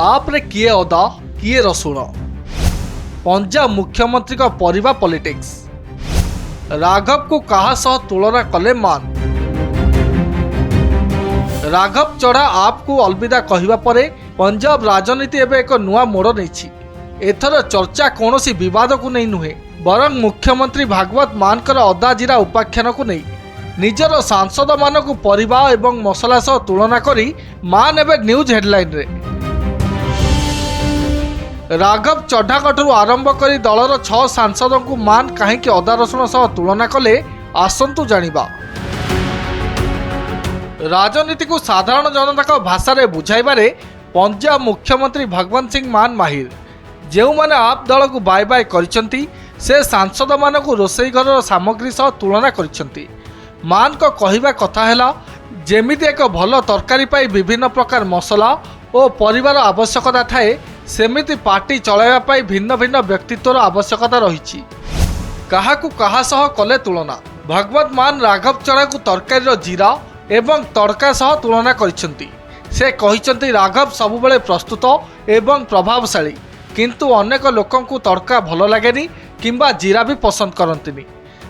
आपरे किए अदा किए रसुण पंजाब मुख्यमंत्री का परिबा पॉलिटिक्स राघव को कहा सह तुलना कले मान। राघव चढ़ा आप को अलविदा कहवा परे पंजाब राजनीति एवं एक नुआ मोड़ नहीं। एथर चर्चा कौन विवाद को नहीं नुहे बरं मुख्यमंत्री भागवत मानकर अदा जीरा उपाख्यान को नहीं निजर सांसद मानक परिबा एवं मसला सह तुलना करी मान एवं न्यूज हेडलाइन रे। राघव चढ़ाकठू आरंभ कर दलर 6 सांसदों को मान कहीं अदा रसुण सह तुलना कले आसतु जानिबा। राजनीति को साधारण जनता भाषा रे बुझाइबारे पंजाब मुख्यमंत्री भगवंत सिंह मान माहिर। जो माने आप दल को बाय बाय करिसेंती से सांसद मानक रोसई घर सामग्री सह तुलना करिसेंती। मान को कहिबा कथा हैला जेमिति एक भल तरकारी पाई विभिन्न प्रकार मसला और परिवार आवश्यकता थाए सेमिति पार्टी चलाइबा पाई भिन्न भिन्न व्यक्तित्वर आवश्यकता रही। काहाकू काहा सह कले तुलना। भगवत मान राघव चढ़ा को तरकारी जीरा एवं तड़का सह तुलना करिसेंती। से कहिसेंती राघव सबुबले प्रस्तुत एवं प्रभावशाली किंतु अनेक लोकों को तड़का भल लागेनी किंबा जीरा भी पसंद करंतिनी।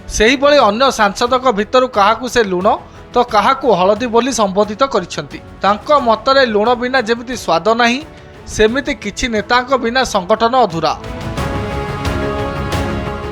सेही भली अन्य सांसदक भितरु काहाकू से लुण तो काहाकू हलदी बोली संबोधित करिसेंती। तांको मतरे लुण बिना जेमिति स्वाद नाही सेमिति किछि नेतांको बिना संगठन अधूरा।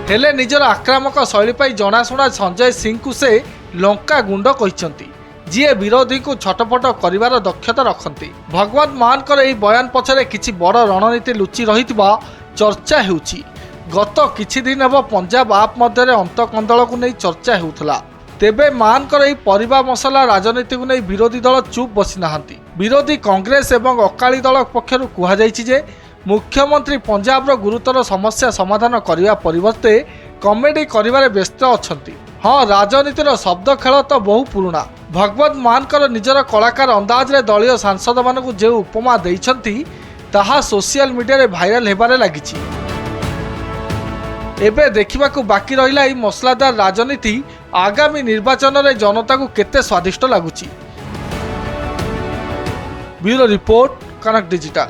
हेले निजर आक्रामक शैली पाई जनाशुना संजय सिंह को से लंका गुंड कहिसेंती जी विरोधी को छटपट करिवार दक्षता रखती। भगवत मानकर एही बयान पछरे किछि बड़ रणनीति लुचि रहितबा चर्चा हेउछि। गत किछि दिन हेब पंजाब आप मध्य अंतकंदल को नहीं चर्चा हेउथला। तेबे मानकर एही परिबा मसला राजनीति को नहीं विरोधी दल चुप बसी नाहंती। विरोधी कांग्रेस एवं अकाली दल पक्षरु कुहा जायछि जे मुख्यमंत्री पंजाबर गुरुतर समस्या समाधान करने परिवर्ते कमेडी करिवारे व्यस्त अछंती। हाँ, राजनीतिर शब्द खेल तो बहु पुराना। भगवत मानकर निजर कलाकार अंदाज रे दलीय सांसद मानकु जे उपमा देइछंती ताहा सोशल मीडिया रे भाइराल हेबारे लागिछि। एबे देखिबाकू बाकी रहिला एही मसलादार राजनीति आगामी निर्वाचन रे जनता को केते स्वादिष्ट लागुछि। ब्यूरो रिपोर्ट, कनक डिजिटल।